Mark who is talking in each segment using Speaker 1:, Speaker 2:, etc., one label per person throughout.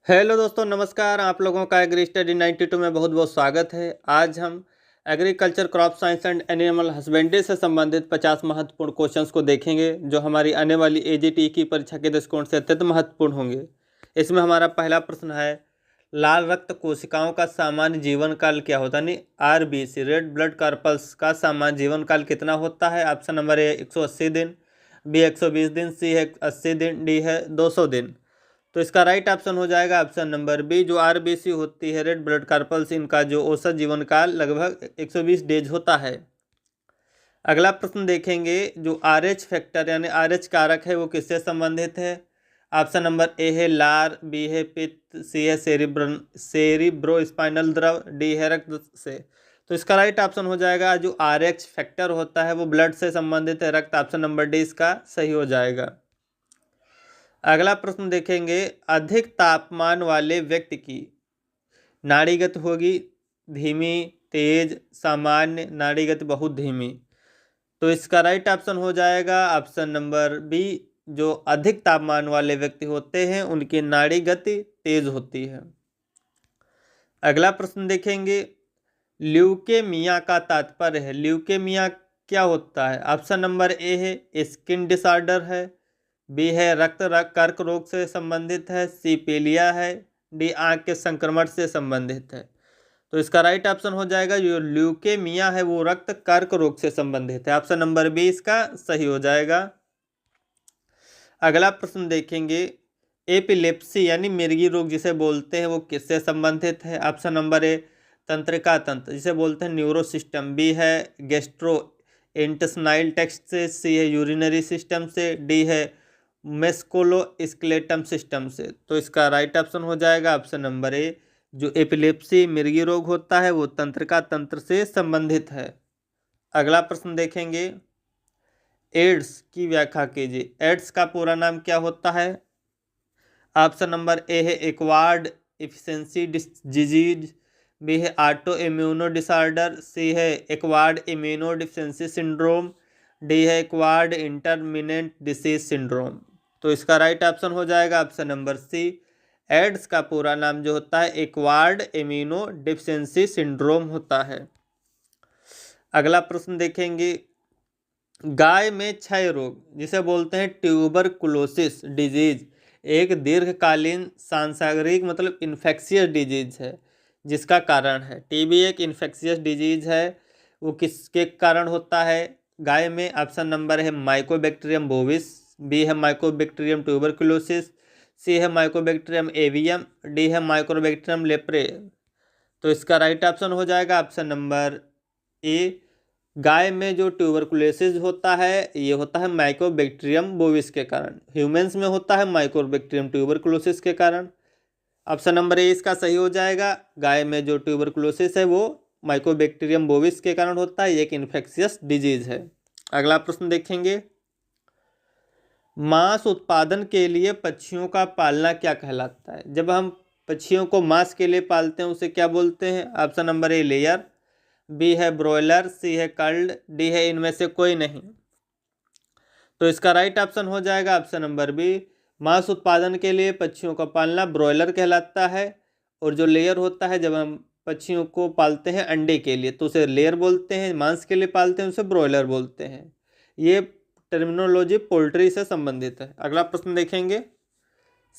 Speaker 1: Hello दोस्तों, नमस्कार। आप लोगों का एग्री स्टडी 92 में बहुत बहुत स्वागत है। आज हम agriculture, crop science and animal husbandry से संबंधित 50 महत्वपूर्ण क्वेश्चंस को देखेंगे जो हमारी आने वाली एजीटी की परीक्षा के दृष्टिकोण से अत्यंत महत्वपूर्ण होंगे। इसमें हमारा पहला प्रश्न है, लाल रक्त कोशिकाओं का सामान्य जीवन काल क्या होता है? आरबीसी, रेड ब्लड कार्पल्स का सामान्य जीवन काल कितना होता है? ऑप्शन नंबर ए 180 दिन, बी 120 दिन, सी है 80 दिन, डी है 200 दिन। तो इसका राइट ऑप्शन हो जाएगा ऑप्शन नंबर बी, जो आरबीसी होती है, रेड ब्लड कार्पल्स, इनका जो औसत जीवन काल लगभग 120 डेज होता है। अगला प्रश्न देखेंगे, जो आरएच फैक्टर यानी आरएच कारक है वो किससे संबंधित है? ऑप्शन नंबर ए है लार, बी है पित्त, सी है सेरिब्रो स्पाइनल द्रव, डी है रक्त से। तो इसका राइट ऑप्शन हो जाएगा, जो आरएच फैक्टर होता है वो ब्लड से संबंधित है, रक्त। ऑप्शन नंबर डी इसका सही हो जाएगा। अगला प्रश्न देखेंगे, अधिक तापमान वाले व्यक्ति की नाड़ी गति होगी धीमी, तेज, सामान्य, नाड़ी गति बहुत धीमी। तो इसका राइट ऑप्शन हो जाएगा ऑप्शन नंबर बी, जो अधिक तापमान वाले व्यक्ति होते हैं उनकी नाड़ी गति तेज होती है। अगला प्रश्न देखेंगे, ल्यूकेमिया का तात्पर्य है, ल्यूकेमिया क्या होता है? ऑप्शन नंबर ए है स्किन डिसऑर्डर है, बी है रक्त कर्क रोग से संबंधित है, सी पीलिया है, डी आंख के संक्रमण से संबंधित है। तो इसका राइट ऑप्शन हो जाएगा, जो ल्यूकेमिया है वो रक्त कर्क रोग से संबंधित है। ऑप्शन नंबर बी इसका सही हो जाएगा। अगला प्रश्न देखेंगे, एपिलेप्सी यानी मिर्गी रोग जिसे बोलते हैं वो किससे संबंधित है? ऑप्शन नंबर ए तंत्रिका तंत्र जिसे बोलते हैं न्यूरो सिस्टम, बी है गैस्ट्रो इंटेस्टाइनल ट्रैक्ट से, सी है यूरिनरी सिस्टम से, डी है मेस्कुलो स्केलेटल सिस्टम से। तो इसका राइट ऑप्शन हो जाएगा ऑप्शन नंबर ए, जो एपिलेप्सी मिर्गी रोग होता है वो तंत्रिका तंत्र से संबंधित है। अगला प्रश्न देखेंगे, एड्स की व्याख्या कीजिए। एड्स का पूरा नाम क्या होता है? ऑप्शन नंबर ए है एक्वायर्ड एफिशिएंसी डिजीज, बी है ऑटो इम्यूनो डिसऑर्डर, सी है acquired immuno deficiency syndrome, D है एक्वायर्ड इंटरमिनेंट डिसीज सिंड्रोम। तो इसका राइट ऑप्शन हो जाएगा ऑप्शन नंबर सी, एड्स का पूरा नाम जो होता है एक्वायर्ड इम्यूनो डिफिशिएंसी सिंड्रोम होता है। अगला प्रश्न देखेंगे, गाय में क्षय रोग जिसे बोलते हैं ट्यूबरकुलोसिस डिजीज एक दीर्घकालीन सांसर्गिक मतलब इन्फेक्शियस डिजीज है जिसका कारण है, टीबी एक इन्फेक्शियस डिजीज है, वो किसके कारण होता है गाय में? ऑप्शन नंबर है माइकोबैक्टीरियम बोविस, बी है माइकोबैक्टीरियम ट्यूबरकुलोसिस, सी है माइकोबैक्टीरियम एवियम, डी है माइकोबैक्टीरियम लेप्रे। तो इसका राइट ऑप्शन हो जाएगा ऑप्शन नंबर ए, गाय में जो ट्यूबरकुलोसिस होता है ये होता है माइकोबैक्टीरियम बोविस के कारण, ह्यूमंस में होता है माइकोबैक्टीरियम ट्यूबरकुलोसिस के कारण। ऑप्शन नंबर ए इसका सही हो जाएगा, गाय में जो ट्यूबरकुलोसिस है वो माइकोबैक्टीरियम बोविस के कारण होता है, एक इन्फेक्शियस डिजीज है। अगला प्रश्न देखेंगे, मांस उत्पादन के लिए पक्षियों का पालना क्या कहलाता है? जब हम पक्षियों को मांस के लिए पालते हैं उसे क्या बोलते हैं? Option number A layer, B है ब्रॉयलर, सी है कर्ल्ड, डी है इनमें से कोई नहीं। तो इसका राइट ऑप्शन हो जाएगा ऑप्शन नंबर बी, मांस उत्पादन के लिए पक्षियों का पालना ब्रॉयलर कहलाता है, और जो लेयर होता है जब हम पक्षियों को पालते हैं अंडे के लिए तो उसे लेयर बोलते हैं, मांस के लिए पालते हैं उसे ब्रॉयलर बोलते हैं। ये टर्मिनोलॉजी पोल्ट्री से संबंधित है। अगला प्रश्न देखेंगे,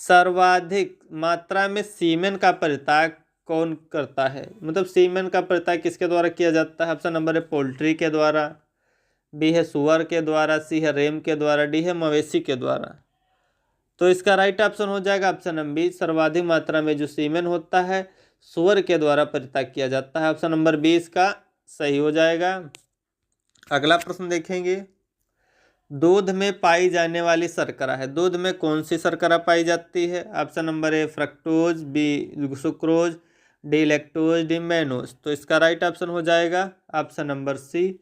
Speaker 1: सर्वाधिक मात्रा में सीमेन का परित्याग कौन करता है? मतलब सीमेन का परित्याग किसके द्वारा किया जाता है? ऑप्शन नंबर है पोल्ट्री के द्वारा, बी है सुअर के द्वारा, सी है रेम के द्वारा, डी है मवेशी के द्वारा। तो इसका राइट ऑप्शन हो जाएगा ऑप्शन नंबर बी, सर्वाधिक मात्रा में जो सीमेन होता है सुअर के द्वारा परित्याग किया जाता है। ऑप्शन नंबर बी इसका सही हो जाएगा। अगला प्रश्न देखेंगे, दूध में पाई जाने वाली शर्करा है, दूध में कौन सी शर्करा पाई जाती है? Option number A fructose, B sucrose, D lactose, D mannose. तो इसका राइट ऑप्शन हो जाएगा ऑप्शन नंबर सी,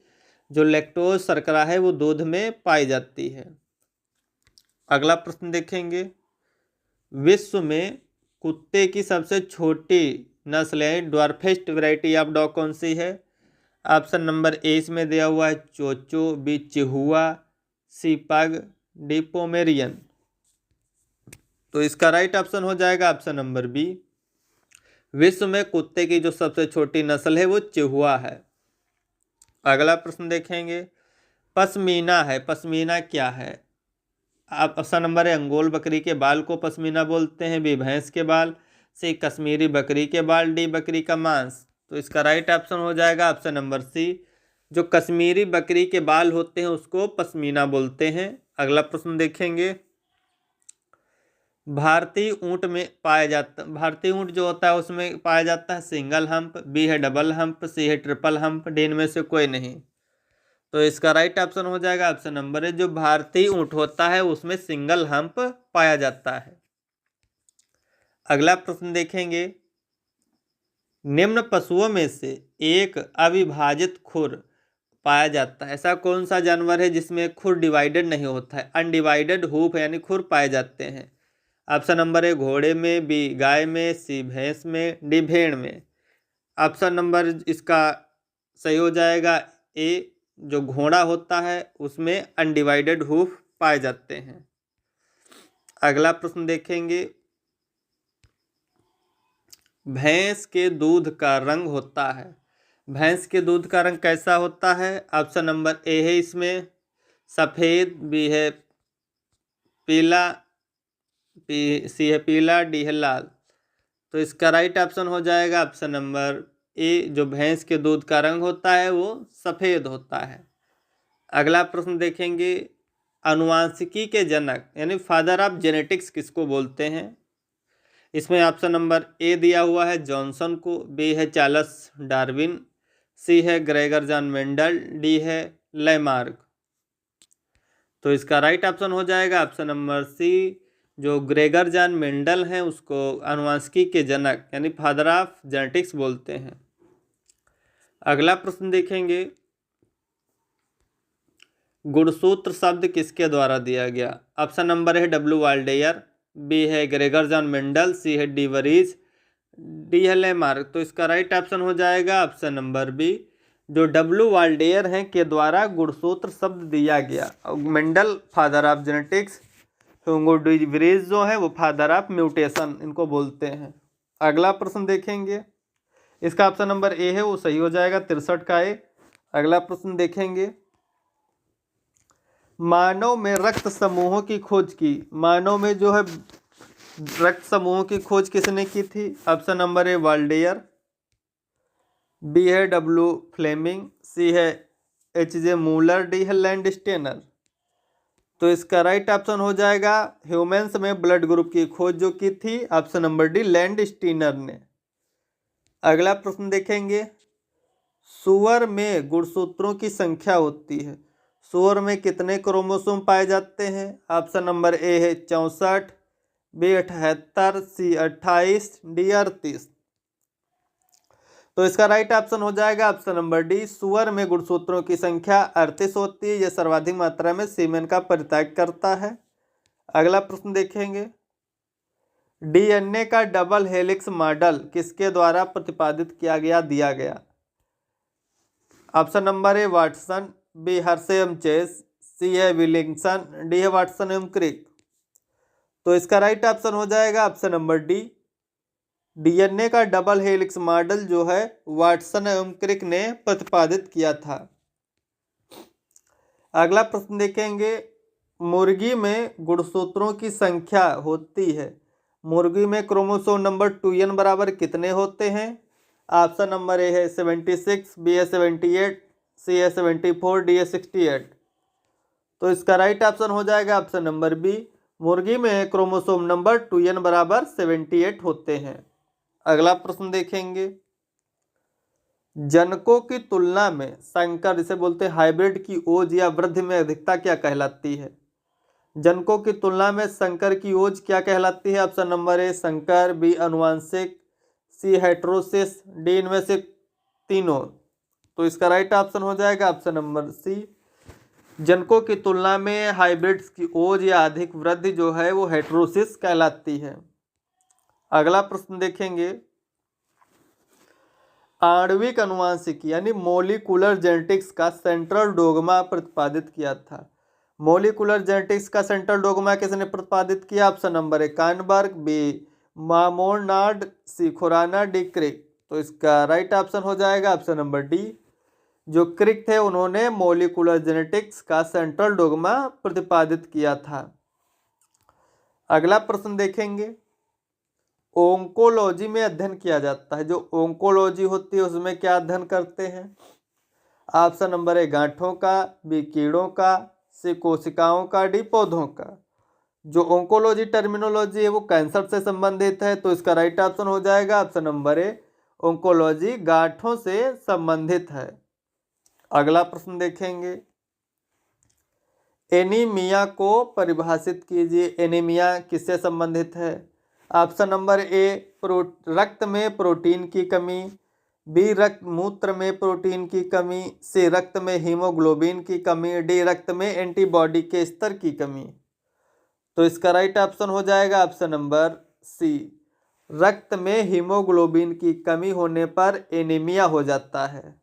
Speaker 1: जो लैक्टोज शर्करा है वो दूध में पाई जाती है। अगला प्रश्न देखेंगे, विश्व में कुत्ते की सबसे छोटी नस्ल है ड्वार्फेस्ट वैरायटी ऑफ डॉग कौन सी है? ऑप्शन नंबर ए इसमें दिया हुआ है चोचो, बी चिहुआ, सी पग, डी पोमेरियन। तो इसका राइट ऑप्शन हो जाएगा ऑप्शन नंबर बी। विश्व में कुत्ते की जो सबसे छोटी नस्ल है वो चिहुआ है। अगला प्रश्न देखेंगे, पश्मीना है, पश्मीना क्या है? आप ऑप्शन नंबर है, अंगोल बकरी के बाल को पश्मीना बोलते हैं, बी भैंस के बाल, सी कश्मीरी बकरी के बाल, डी बकरी का मांस। तो इसका राइट ऑप्शन हो जाएगा ऑप्शन नंबर सी, जो कश्मीरी बकरी के बाल होते हैं उसको पश्मीना बोलते हैं। अगला प्रश्न देखेंगे, भारतीय ऊंट में पाया जाता, भारतीय ऊंट जो होता है उसमें पाया जाता है सिंगल हम्प, बी है डबल हम्प, सी है ट्रिपल हम्प, डी इनमें से कोई नहीं। तो इसका राइट ऑप्शन हो जाएगा ऑप्शन नंबर है, जो भारतीय ऊंट होता है उसमें सिंगल हम्प पाया जाता है। अगला प्रश्न देखेंगे, निम्न पशुओं में से एक अविभाजित खुर पाया जाता है, ऐसा कौन सा जानवर है जिसमें खुर डिवाइडेड नहीं होता है, अनडिवाइडेड हूफ यानी खुर पाए जाते हैं? ऑप्शन नंबर है, घोड़े में, बी गाय में, सी भैंस में, डी भेड़ में। ऑप्शन नंबर इसका सही हो जाएगा ए, जो घोड़ा होता है उसमें अनडिवाइडेड हूफ पाए जाते हैं। अगला प्रश्न देखेंगे, भैंस के दूध का रंग होता है, भैंस के दूध का रंग कैसा होता है? ऑप्शन नंबर ए है इसमें सफ़ेद, बी है पीला, सी है पीला, डी है लाल। तो इसका राइट ऑप्शन हो जाएगा ऑप्शन नंबर ए, जो भैंस के दूध का रंग होता है वो सफ़ेद होता है। अगला प्रश्न देखेंगे, आनुवांशिकी के जनक यानी फादर ऑफ जेनेटिक्स किसको बोलते हैं? इसमें ऑप्शन नंबर ए दिया हुआ है जॉनसन को, बी है चार्ल्स डार्विन, सी है ग्रेगर जॉन मेंडल, डी है लैमार्क। तो इसका राइट ऑप्शन हो जाएगा ऑप्शन नंबर सी, जो ग्रेगर जॉन मेंडल हैं उसको आनुवांशिकी के जनक यानी फादर ऑफ जेनेटिक्स बोलते हैं। अगला प्रश्न देखेंगे, गुणसूत्र शब्द किसके द्वारा दिया गया? ऑप्शन नंबर है डब्ल्यू वाल्डेयर, बी है ग्रेगर जॉन मेंडल, सी है डी वरीज, डी है लैमार्क। तो इसका राइट ऑप्शन हो जाएगा ऑप्शन नंबर बी, जो डब्ल्यू वाल्डेयर हैं के द्वारा गुणसूत्र शब्द दिया गया। Mendel father of genetics, Hugo de worries जो है वो फादर ऑफ म्यूटेशन इनको बोलते हैं। अगला प्रश्न देखेंगे, इसका ऑप्शन नंबर ए है वो सही हो जाएगा 63 का ए। अगला प्रश्न देखेंगे, मानव में रक्त समूहों की खोज की, मानव में जो है रक्त समूहों की खोज किसने की थी? Option number A Waldeyer, B है डब्ल्यू फ्लेमिंग, सी है एच जे मूलर, डी है लैंडस्टेनर। तो इसका राइट ऑप्शन हो जाएगा ह्यूमंस में ब्लड ग्रुप की खोज जो की थी ऑप्शन नंबर डी लैंडस्टीनर ने। अगला प्रश्न देखेंगे, सुअर में गुणसूत्रों की संख्या होती है, सुअर में कितने क्रोमोसोम पाए जाते हैं? ऑप्शन नंबर ए है 64, बी 78, सी 28, डी 38। तो इसका राइट ऑप्शन हो जाएगा ऑप्शन नंबर डी, सुअर में गुणसूत्रों की संख्या 38 होती है, यह सर्वाधिक मात्रा में सीमेन का परित्याग करता है। अगला प्रश्न देखेंगे, डीएनए का डबल हेलिक्स मॉडल किसके द्वारा प्रतिपादित किया गया दिया गया? Option number A Watson, B Hershey एवं चेस, सी है विलिंगसन, डी है वाटसन एवं क्रिक। तो इसका राइट ऑप्शन हो जाएगा ऑप्शन नंबर डी, डीएनए का डबल हेलिक्स मॉडल जो है वाटसन एवं क्रिक ने प्रतिपादित किया था। अगला प्रश्न देखेंगे, मुर्गी में गुणसूत्रों की संख्या होती है, मुर्गी में क्रोमोसोम नंबर 2n बराबर कितने होते हैं? ऑप्शन नंबर ए है 76, बी है 78, सी है 74, डी है 68। तो इसका राइट ऑप्शन हो जाएगा ऑप्शन नंबर बी, मुर्गी में क्रोमोसोम नंबर 2n बराबर 78 होते हैं। अगला प्रश्न देखेंगे, जनकों की तुलना में संकर जिसे बोलते हैं हाइब्रिड की ओज या वृद्धि में अधिकता क्या कहलाती है? जनकों की तुलना में संकर की ओज क्या कहलाती है? ऑप्शन नंबर ए संकर, बी अनुवांशिक, सी हेटेरोसिस, डी इनमें से तीनों। तो इसका राइट ऑप्शन हो जाएगा ऑप्शन नंबर सी, जनकों की तुलना में हाइब्रिड्स की ओज या अधिक वृद्धि जो है वो हेटेरोसिस कहलाती है। अगला प्रश्न देखेंगे, आणविक अनुवांशिकी यानी मोलिकुलर जेनेटिक्स का सेंट्रल डोगमा प्रतिपादित किया था, मोलिकुलर जेनेटिक्स का सेंट्रल डोगमा किसने प्रतिपादित किया? Option number A Kornberg, B मामोनार्ड, सी खुराना, डी क्रिक। तो इसका राइट ऑप्शन हो जाएगा ऑप्शन नंबर डी। जो क्रिक थे उन्होंने मोलिकुलर जेनेटिक्स का सेंट्रल डोगमा प्रतिपादित किया था। अगला प्रश्न देखेंगे, ओंकोलॉजी में अध्ययन किया जाता है। जो ओंकोलॉजी होती है उसमें क्या अध्ययन करते हैं? ऑप्शन नंबर ए गांठों का, बी कीड़ों का, सी कोशिकाओं का, डी पौधों का। जो ओंकोलॉजी टर्मिनोलॉजी है वो कैंसर से संबंधित है, तो इसका राइट ऑप्शन हो जाएगा ऑप्शन नंबर ए ओंकोलॉजी गांठों से संबंधित है। अगला प्रश्न देखेंगे, एनीमिया को परिभाषित कीजिए। एनीमिया किससे संबंधित है? ऑप्शन नंबर ए रक्त में प्रोटीन की कमी, बी रक्त मूत्र में प्रोटीन की कमी, सी रक्त में हीमोग्लोबिन की कमी, डी रक्त में एंटीबॉडी के स्तर की कमी। तो इसका राइट ऑप्शन हो जाएगा ऑप्शन नंबर सी, रक्त में हीमोग्लोबिन की कमी होने पर एनीमिया हो जाता है।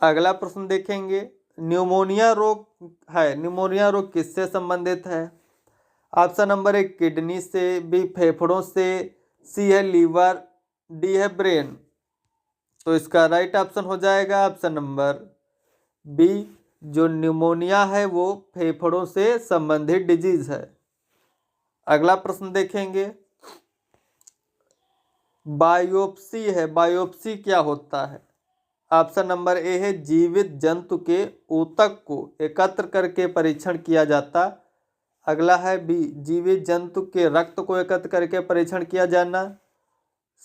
Speaker 1: अगला प्रश्न देखेंगे, न्यूमोनिया रोग है, न्यूमोनिया रोग किससे संबंधित है? ऑप्शन नंबर ए किडनी से, बी फेफड़ों से, सी है लीवर, डी है ब्रेन। तो इसका राइट ऑप्शन हो जाएगा ऑप्शन नंबर बी, जो न्यूमोनिया है वो फेफड़ों से संबंधित डिजीज है। अगला प्रश्न देखेंगे, बायोप्सी है, बायोप्सी क्या होता है? ऑप्शन नंबर ए है जीवित जंतु के ऊतक को एकत्र करके परीक्षण किया जाता। अगला है बी, जीवित जंतु के रक्त को एकत्र करके परीक्षण किया जाना।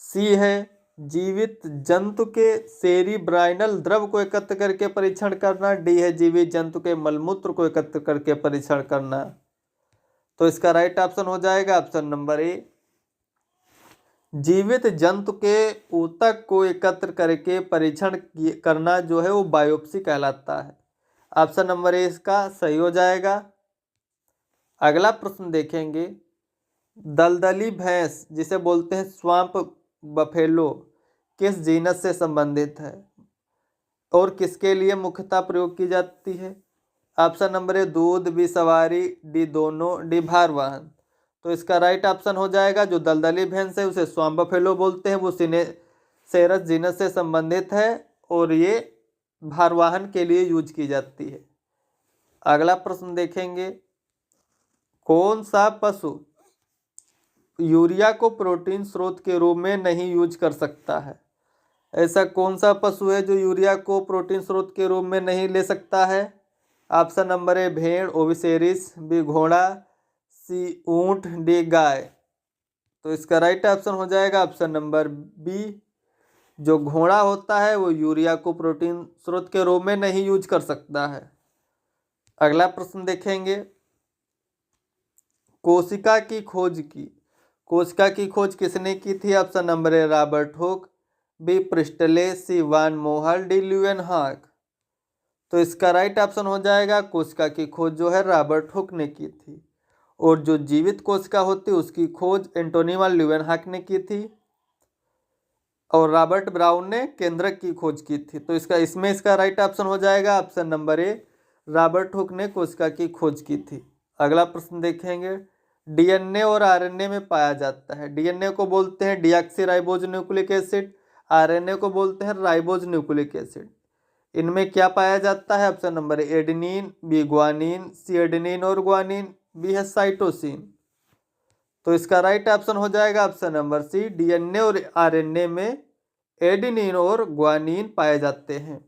Speaker 1: सी है जीवित जंतु के सेरिब्राइनल द्रव को एकत्र करके परीक्षण करना। डी है जीवित जंतु के मलमूत्र को एकत्र करके परीक्षण करना। तो इसका राइट ऑप्शन हो जाएगा ऑप्शन नंबर ए, जीवित जंतु के ऊतक को एकत्र करके परीक्षण करना जो है वो बायोप्सी कहलाता है। ऑप्शन नंबर ए इसका सही हो जाएगा। अगला प्रश्न देखेंगे, दलदली भैंस जिसे बोलते हैं स्वाम्प बफेलो किस जीनस से संबंधित है और किसके लिए मुख्यतः प्रयोग की जाती है? ऑप्शन नंबर ए दूध, बी सवारी, डी दोनों, डी भारवाहन। तो इसका राइट ऑप्शन हो जाएगा, जो दलदली भैंस है उसे स्वाम्प बफेलो बोलते हैं, वो सेरस जीनस से संबंधित है और ये भारवाहन के लिए यूज की जाती है। अगला प्रश्न देखेंगे, कौन सा पशु यूरिया को प्रोटीन स्रोत के रूप में नहीं यूज कर सकता है? ऐसा कौन सा पशु है जो यूरिया को प्रोटीन स्रोत के रूप में नहीं ले सकता है? ऑप्शन नंबर ए भेड़, ओविसेरिस, बी घोड़ा, सी ऊंट, डी गाय। तो इसका राइट ऑप्शन हो जाएगा ऑप्शन नंबर बी, जो घोड़ा होता है वो यूरिया को प्रोटीन स्रोत के रूप में नहीं यूज कर सकता है। अगला प्रश्न देखेंगे, कोशिका की खोज किसने की थी? Option number A Robert Hooke, B Priestley, C von Mohl, D Leeuwenhoek. तो इसका राइट ऑप्शन हो जाएगा, कोशिका की खोज जो है रॉबर्ट हुक ने की थी और जो जीवित कोशिका होती है उसकी खोज एंटोनी ल्यूवेनहॉक ने की थी और रॉबर्ट ब्राउन ने केंद्रक की खोज की थी। तो इसका राइट ऑप्शन हो जाएगा option number A, Robert hook ने कोशिका की खोज की थी। अगला प्रश्न देखेंगे, डीएनए और आरएनए में पाया जाता है। डीएनए को बोलते हैं डीऑक्सीराइबोज न्यूक्लिक एसिड, आरएनए को बोलते हैं राइबोज न्यूक्लिक एसिड। इनमें क्या पाया जाता है? Option number A adenine, B guanine, C adenine और ग्वानिन, बी है साइटोसिन। तो इसका राइट ऑप्शन हो जाएगा ऑप्शन नंबर सी, डीएनए और आरएनए में एडेनिन और ग्वानिन पाए जाते हैं।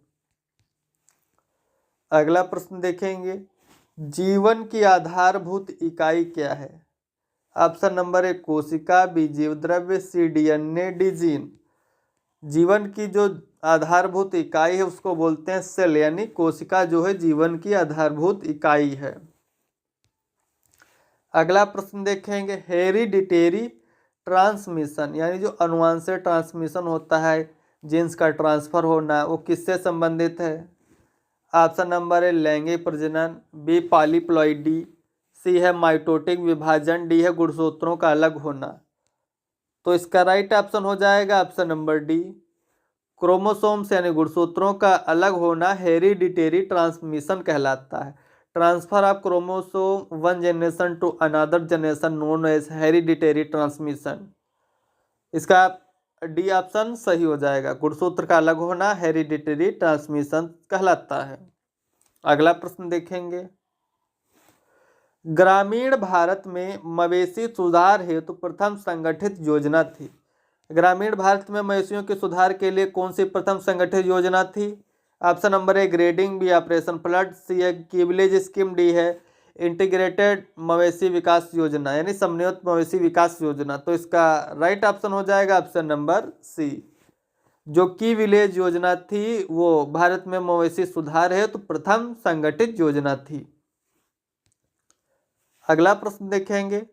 Speaker 1: अगला प्रश्न देखेंगे, जीवन की आधारभूत इकाई क्या है? ऑप्शन नंबर ए कोशिका, बी जीवद्रव्य, सी डीएनए, डी जीन। जीवन की जो आधारभूत इकाई है उसको बोलते हैं सेल, यानी कोशिका जो है जीवन की आधारभूत इकाई है। अगला प्रश्न देखेंगे, हेरिडिटेरी ट्रांसमिशन यानी जो अनुवांशिक ट्रांसमिशन होता है, जीन्स का ट्रांसफर होना, वो किससे संबंधित है? ऑप्शन नंबर ए लैंगिक प्रजनन, बी पॉलीप्लॉइडी, सी है माइटोटिक विभाजन, डी है गुणसूत्रों का अलग होना। तो इसका राइट ऑप्शन हो जाएगा ऑप्शन नंबर डी, क्रोमोसोम्स यानी गुणसूत्रों का अलग होना हेरिडिटेरी ट्रांसमिशन कहलाता है। Transfer of chromosome one generation to another generation known as hereditary transmission. इसका डी ऑप्शन सही हो जाएगा। गुणसूत्र का अलग होना हेरिडिटरी ट्रांसमिशन कहलाता है। अगला प्रश्न देखेंगे, ग्रामीण भारत में मवेशी सुधार हेतु प्रथम संगठित योजना थी। ग्रामीण भारत में मवेशियों के सुधार के लिए कौन सी प्रथम संगठित योजना थी? Option number A grading, B Operation Flood, C है कीविलेज स्कीम, डी है इंटीग्रेटेड मवेशी विकास योजना यानी समन्वित मवेशी विकास योजना। तो इसका राइट ऑप्शन हो जाएगा ऑप्शन नंबर सी। जो की विलेज योजना थी वो भारत में मवेशी सुधार है तो प्रथम संगठित योजना थी। अगला प्रश्न देखेंगे,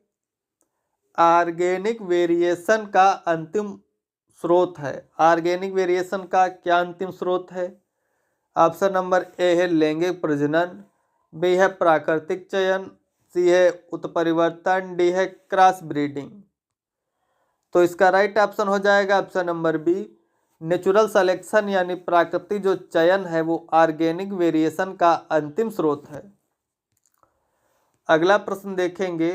Speaker 1: ऑर्गेनिक वेरिएशन का अंतिम स्रोत है। ऑर्गेनिक वेरिएशन का क्या अंतिम स्रोत है? ऑप्शन नंबर ए है लैंगिक प्रजनन, बी है प्राकृतिक चयन, सी है उत्परिवर्तन, डी है क्रॉस ब्रीडिंग। तो इसका राइट ऑप्शन हो जाएगा option number B, natural selection यानी प्राकृतिक जो चयन है वो ऑर्गेनिक वेरिएशन का अंतिम स्रोत है। अगला प्रश्न देखेंगे,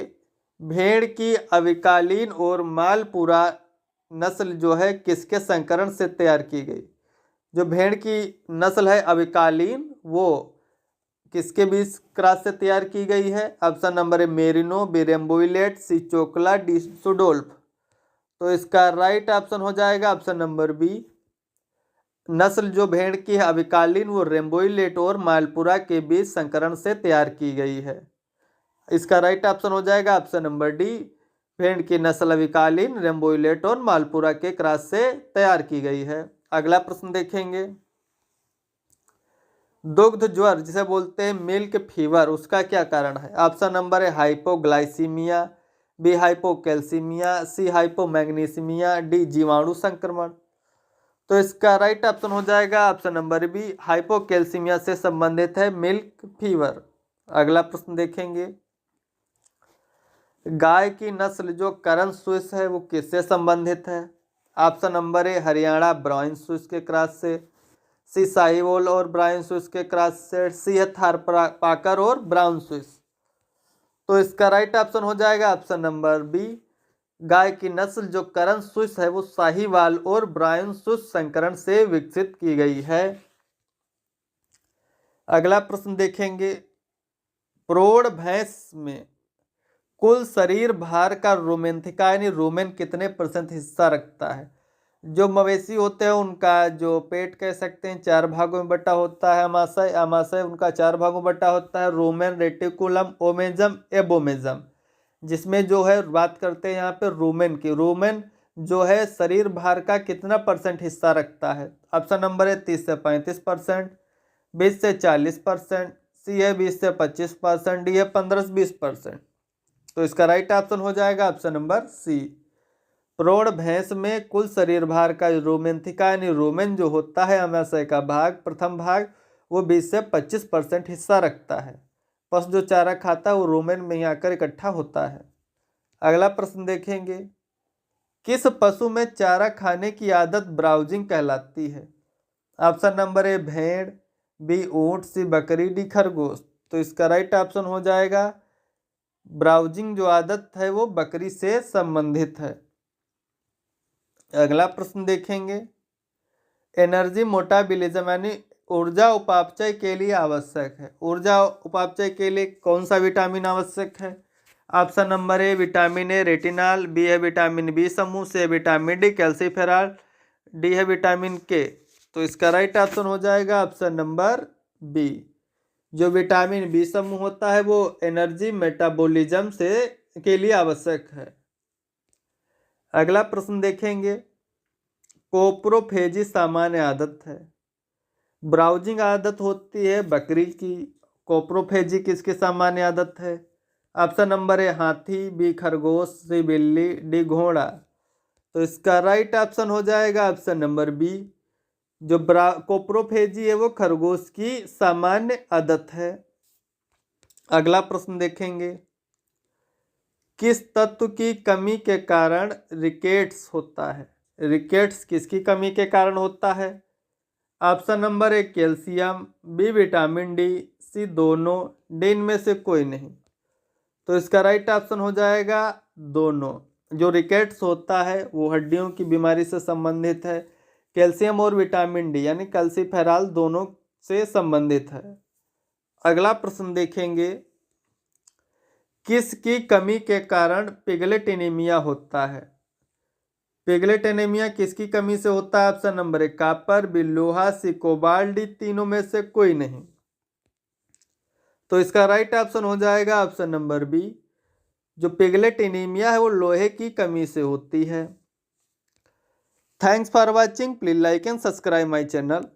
Speaker 1: भेड़ की अविकालीन और मालपुरा नस्ल जो है किसके संकरण से तैयार की गई? जो भेड़ की नस्ल है अविकालीन वो किसके बीच क्रॉस से तैयार की गई है? Option number A merino, B Rambouillet, C Chokla, D सुडोल्फ। तो इसका राइट ऑप्शन हो जाएगा ऑप्शन नंबर बी, नस्ल जो भेड़ की है अविकालीन वो रेम्बोइलेट और मालपुरा के बीच संकरण से तैयार की गई है। इसका राइट ऑप्शन हो जाएगा ऑप्शन नंबर डी, भेड़ की नस्ल अविकालीन रेम्बोइलेट और मालपुरा के क्रॉस से तैयार की गई है। अगला प्रश्न देखेंगे, दुग्ध ज्वर जिसे बोलते हैं मिल्क फीवर उसका क्या कारण है? ऑप्शन नंबर है हाइपोग्लाइसीमिया, बी हाइपोकैल्सीमिया, सी हाइपोमैग्नीसीमिया, डी जीवाणु संक्रमण। तो इसका राइट ऑप्शन हो जाएगा ऑप्शन नंबर बी, हाइपोकैल्सीमिया से संबंधित है मिल्क फीवर। अगला प्रश्न देखेंगे, गाय की नस्ल जो करन स्विस है वो किससे संबंधित है? ऑप्शन नंबर ए हरियाणा ब्राउन स्विस के क्रॉस से, सी साहिवाल और ब्राउन स्विस के क्रॉस से, सी है थारपाकर और ब्राउन स्विस। तो इसका राइट ऑप्शन हो जाएगा ऑप्शन नंबर बी, गाय की नस्ल जो करन स्विस है वो साहिवाल और ब्राउन स्विस संकरण से विकसित की गई है। अगला प्रश्न देखेंगे, प्रौढ़ भैंस में कुल शरीर भार का रोमेंथिका यानी रोमेन कितने % हिस्सा रखता है? जो मवेशी होते हैं उनका जो पेट कह सकते हैं 4 भागों में बटा होता है, आमाशय उनका 4 भागों में बटा होता है, रोमेन, रेटिकुलम, ओमेजम, एबोमेजम। जिसमें जो है बात करते हैं यहाँ पे रोमेन की, रोमेन जो है शरीर भार का कितना % हिस्सा रखता है? ऑप्शन नंबर है 30 से 35%, 20 से 40%, सी है 20 से 25%, डी है 15 से 20%। तो इसका राइट ऑप्शन हो जाएगा ऑप्शन नंबर सी, प्रौढ़ भैंस में कुल शरीर भार का रोमेंथिका यानी रोमेन जो होता है आमाशय का भाग, प्रथम भाग, वो 20 से 25% हिस्सा रखता है। पशु जो चारा खाता है वो रोमेन में ही आकर इकट्ठा होता है। अगला प्रश्न देखेंगे, किस पशु में चारा खाने की आदत ब्राउजिंग कहलाती है? ऑप्शन नंबर ए भेड़, बी ऊंट, सी बकरी, डी खरगोश। तो इसका राइट ऑप्शन हो जाएगा, ब्राउजिंग जो आदत है वो बकरी से संबंधित है। अगला प्रश्न देखेंगे, एनर्जी मोटाबिलिज्म यानी ऊर्जा उपापचय के लिए आवश्यक है। ऊर्जा उपापचय के लिए कौन सा विटामिन आवश्यक है? Option number A vitamin A retinol, B है विटामिन बी समूह, से विटामिन डी कैल्सीफेरॉल, डी है विटामिन के। तो इसका राइट ऑप्शन हो जाएगा ऑप्शन नंबर बी, जो विटामिन बी समूह होता है वो एनर्जी मेटाबॉलिज्म से के लिए आवश्यक है। अगला प्रश्न देखेंगे, कोप्रोफेजी सामान्य आदत है। ब्राउजिंग आदत होती है बकरी की, कोप्रोफेजी किसकी सामान्य आदत है? ऑप्शन नंबर है हाथी, बी खरगोश, सी बिल्ली, डी घोड़ा। तो इसका राइट ऑप्शन हो जाएगा ऑप्शन नंबर बी, जो कोप्रोफेजी है वो खरगोश की सामान्य आदत है। अगला प्रश्न देखेंगे, किस तत्व की कमी के कारण रिकेट्स होता है? रिकेट्स किसकी कमी के कारण होता है? Option number A calcium, B vitamin D, C दोनों, डी इनमें से कोई नहीं। तो इसका राइट ऑप्शन हो जाएगा दोनों। जो रिकेट्स होता है वो हड्डियों की बीमारी से संबंधित है। कैल्शियम और विटामिन डी यानी कैल्सीफेरॉल दोनों से संबंधित है। अगला प्रश्न देखेंगे, किसकी कमी के कारण पिगलेट एनीमिया होता है? पिगलेट एनीमिया किसकी कमी से होता है? Option number A copper, B लोहा, सी कोबाल्ट, डी तीनों में से कोई नहीं। तो इसका राइट ऑप्शन हो जाएगा ऑप्शन नंबर बी। जो पिगलेट एनीमिया है वो लोहे की कमी से होती है। Thanks for watching, please like and subscribe my channel.